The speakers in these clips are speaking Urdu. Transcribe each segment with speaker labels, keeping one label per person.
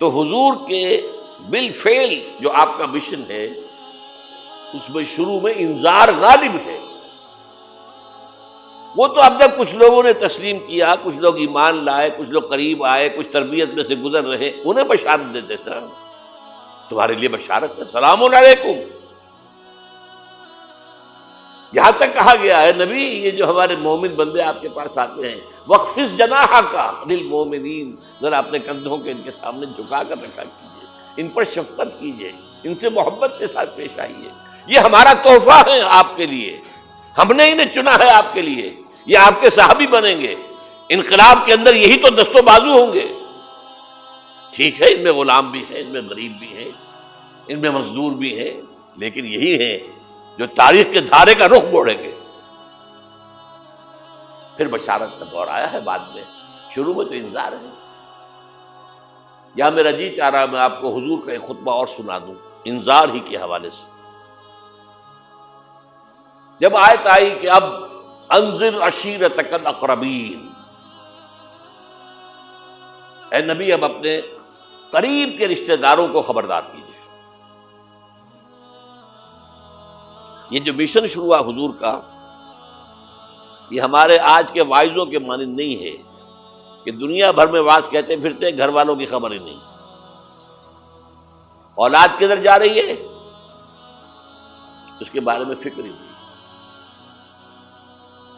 Speaker 1: تو حضور کے بالفعل جو آپ کا مشن ہے اس میں شروع میں انذار غالب ہے. وہ تو اب تک کچھ لوگوں نے تسلیم کیا، کچھ لوگ ایمان لائے، کچھ لوگ قریب آئے، کچھ تربیت میں سے گزر رہے، انہیں بشارت دیتے تھے. تمہارے لیے بشارت ہے، سلام علیکم. یہاں تک کہا گیا ہے نبی یہ جو ہمارے مومن بندے آپ کے پاس آتے ہیں وَخْفِضْ جَنَاحَكَ لِلْمُؤْمِنِينَ، ذرا اپنے کندھوں کے ان کے سامنے جھکا کر رکھا کیجیے، ان پر شفقت کیجیے، ان سے محبت کے ساتھ پیش آئیے. یہ ہمارا تحفہ ہے آپ کے لیے، ہم نے انہیں چنا ہے آپ کے لیے، یہ آپ کے صحابی بنیں گے. انقلاب کے اندر یہی تو دست و بازو ہوں گے. ٹھیک ہے ان میں غلام بھی ہیں، ان میں غریب بھی ہیں، ان میں مزدور بھی ہیں، لیکن یہی ہیں جو تاریخ کے دھارے کا رخ موڑیں گے. پھر بشارت کا دور آیا ہے بعد میں، شروع میں تو انذار ہے. یا میرا جی چاہ رہا میں آپ کو حضور کا ایک خطبہ اور سنا دوں انذار ہی کے حوالے سے. جب آیت آئی کہ اب انذر عشیرتک الاقربین، اے نبی اب اپنے قریب کے رشتہ داروں کو خبردار کیجیے. یہ جو مشن شروع ہوا حضور کا، یہ ہمارے آج کے واعظوں کے مانند نہیں ہے کہ دنیا بھر میں واعظ کہتے پھرتے گھر والوں کی خبر ہی نہیں، اولاد کدھر جا رہی ہے اس کے بارے میں فکر ہی نہیں.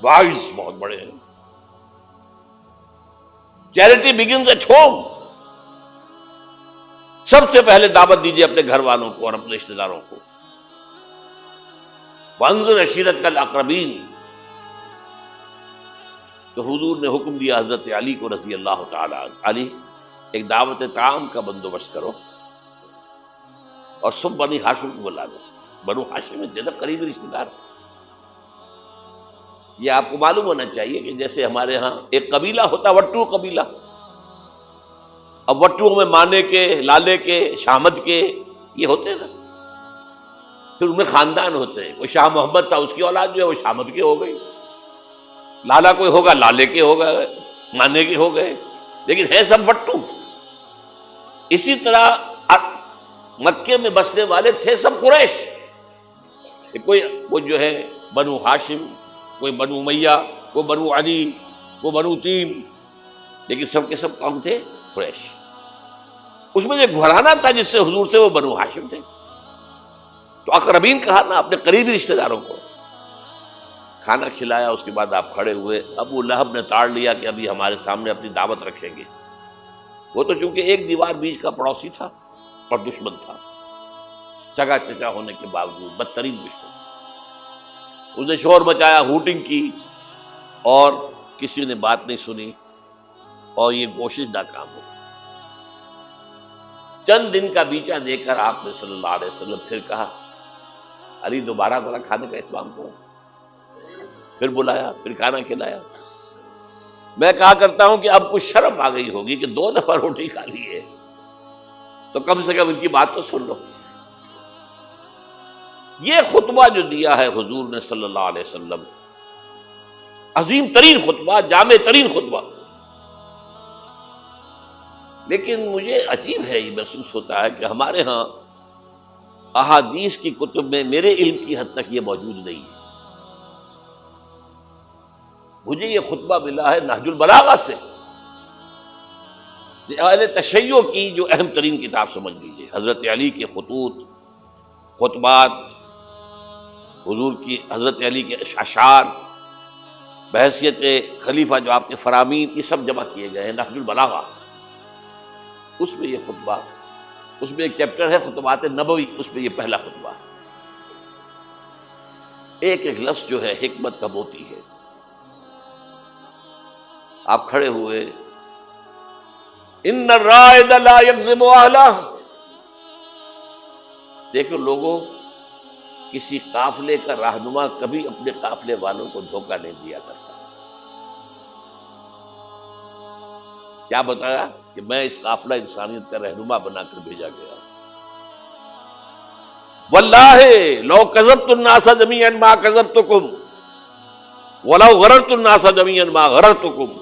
Speaker 1: واعظ بہت بڑے ہیں. Charity begins at home. سب سے پہلے دعوت دیجیے اپنے گھر والوں کو اور اپنے رشتہ داروں کو. وانذر عشیرتک الاقربین. تو حضور نے حکم دیا حضرت علی کو رضی اللہ تعالی عنہ، علی ایک دعوت طعام کا بندوبست کرو اور سب بنی ہاشم کو بلا دو. بنو ہاشم میں زیادہ قریبی رشتہ دار. یہ آپ کو معلوم ہونا چاہیے کہ جیسے ہمارے ہاں ایک قبیلہ ہوتا ہے وٹو قبیلہ. اب وٹو میں مانے کے، لالے کے، شامد کے یہ ہوتے ہیں نا. پھر ان میں خاندان ہوتے ہیں. کوئی شاہ محمد تھا، اس کی اولاد جو ہے وہ شامد کے ہو گئی. لالا کوئی ہوگا لالے کے ہو گئے، مانے کے ہو گئے، لیکن ہے سب وٹو. اسی طرح مکے میں بسنے والے تھے سب قریش. کوئی جو ہے بنو ہاشم، کوئی بنو امیہ، کوئی بنو عدی، کوئی بنو تیم، لیکن سب کے سب کون تھے؟ قریش. اس میں جو گھرانہ تھا جس سے حضور تھے وہ بنو ہاشم تھے. تو اقربین کہا نا اپنے قریبی رشتہ داروں کو. کھانا کھلایا، اس کے بعد آپ کھڑے ہوئے. ابو لہب نے تاڑ لیا کہ ابھی ہمارے سامنے اپنی دعوت رکھیں گے. وہ تو چونکہ ایک دیوار بیچ کا پڑوسی تھا اور دشمن تھا، سگا چچا ہونے کے باوجود بدترین دشمن. اس نے شور مچایا، ہوٹنگ کی، اور کسی نے بات نہیں سنی اور یہ کوشش ناکام ہو. چند دن کا بیچا دے کر آپ نے صلی اللہ علیہ وسلم پھر کہا علی دوبارہ ذرا کھانے کا اہتمام کرو. پھر بلایا، پھر کھانا کھلایا. میں کہا کرتا ہوں کہ اب کچھ شرم آ گئی ہوگی کہ 2 دفعہ روٹی کھا لی ہے تو کم سے کم ان کی بات تو سن لو. یہ خطبہ جو دیا ہے حضور نے صلی اللہ علیہ وسلم، عظیم ترین خطبہ، جامع ترین خطبہ. لیکن مجھے عجیب ہے، یہ محسوس ہوتا ہے کہ ہمارے ہاں احادیث کی کتب میں میرے علم کی حد تک یہ موجود نہیں ہے. مجھے یہ خطبہ ملا ہے نہج البلاغہ سے، اہل تشیع کی جو اہم ترین کتاب سمجھ لیجیے. حضرت علی کے خطوط، خطبات، حضور کی حضرت علی کے اشعار، بحیثیت خلیفہ جو آپ کے فرامین، یہ سب جمع کیے گئے ہیں نہج البلاغہ. اس میں یہ خطبہ، اس میں ایک چیپٹر ہے خطبات نبوی، اس میں یہ پہلا خطبہ. ایک ایک لفظ جو ہے حکمت کا موتی ہے. آپ کھڑے ہوئے، ان الرائد لا یکذب اہلہ. دیکھو لوگوں، کسی قافلے کا رہنما کبھی اپنے قافلے والوں کو دھوکہ نہیں دیا کرتا. کیا بتایا کہ میں اس قافلہ انسانیت کا رہنما بنا کر بھیجا گیا. واللہ لو کذبت الناس جميعا ما کذبتکم ولو غررت الناس جميعا ما غررتکم.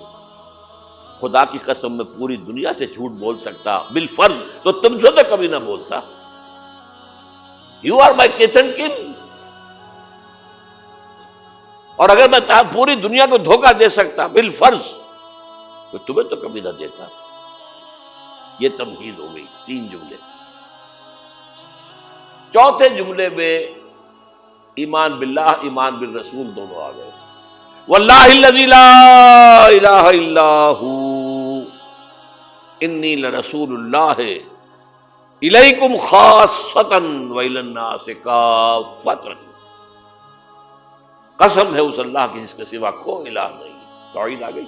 Speaker 1: خدا کی قسم میں پوری دنیا سے جھوٹ بول سکتا بالفرض تو تم سے تو کبھی نہ بولتا. You are my kith and kin. اور اگر میں پوری دنیا کو دھوکہ دے سکتا بالفرض تو تمہیں تو کبھی نہ دیتا. یہ تمہید ہو گئی. 3 جملے. چوتھے جملے میں ایمان باللہ ایمان بالرسول دونوں آ گئے. واللہ الذی لا الہ الا ہو انی لرسول اللہ الیکم خاصۃ والی الناس کافۃ. قسم ہے اس اللہ کی جس کے سوا کوئی الہ نہیں. توحید آ گئی.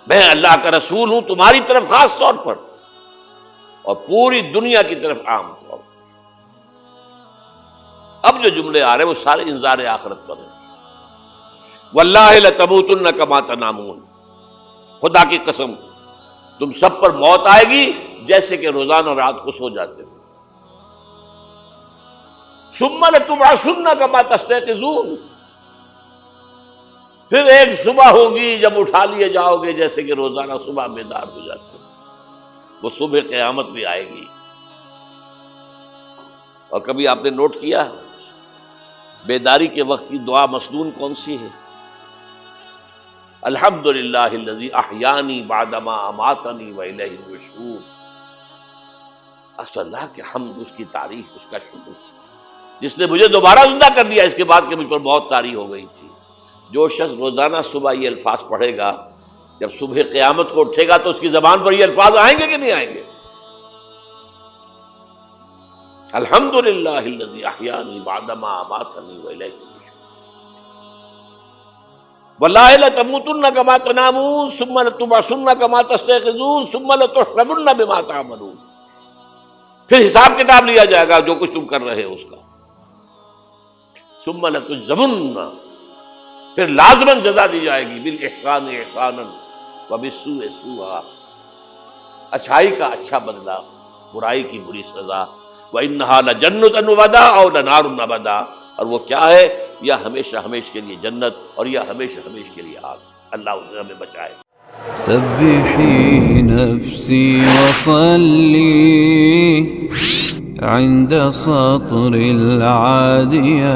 Speaker 1: میں اللہ کا رسول ہوں تمہاری طرف خاص طور پر اور پوری دنیا کی طرف عام طور پر. اب جو جملے آ رہے ہیں وہ سارے انذار آخرت پر ہیں. واللہ لتموتن کما تنامون. خدا کی قسم تم سب پر موت آئے گی جیسے کہ روزانہ رات کو سو جاتے ہو. ثم لتبعثن کما تستيقظون. پھر ایک صبح ہوگی جب اٹھا لیے جاؤ گے جیسے کہ روزانہ صبح بیدار ہو جاتے ہو. وہ صبح قیامت بھی آئے گی. اور کبھی آپ نے نوٹ کیا بیداری کے وقت کی دعا مسنون کون سی ہے؟ الحمدللہ الذی احیانی بعدما اماتنی والیہ النشور. اللہ کے حمد، اس کی تعریف، اس کا شکر جس نے مجھے دوبارہ زندہ کر دیا اس کے بعد کہ مجھ پر بہت طاری ہو گئی تھی. جو شخص روزانہ صبح یہ الفاظ پڑھے گا جب صبح قیامت کو اٹھے گا تو اس کی زبان پر یہ الفاظ آئیں گے کہ نہیں آئیں گے؟ الحمدللہ الذی احیانی بعدما اماتنی والیہ النشور. واللہ لتموتن کما تنامون ثم لتبعثن کما تستيقظون ثم لتحسبن بما تعملون. پھر حساب کتاب لیا جائے گا جو کچھ تم کر رہے ہو اس کا. ثم لتجزون، پھر لازماً جزا دی جائے گی. بالاحسان احسانا وبالسوء سوءا. اچھائی کا اچھا بدلہ، برائی کی بری سزا. وانھا لجنۃ وبدا او لنار ابدا. اور وہ کیا ہے؟ یا ہمیشہ ہمیشہ کے لیے جنت اور یا ہمیشہ ہمیشہ کے لیے آگ. اللہ اسے ہمیں بچائے.
Speaker 2: سبحي نفسي وصلي عند سطر العاديات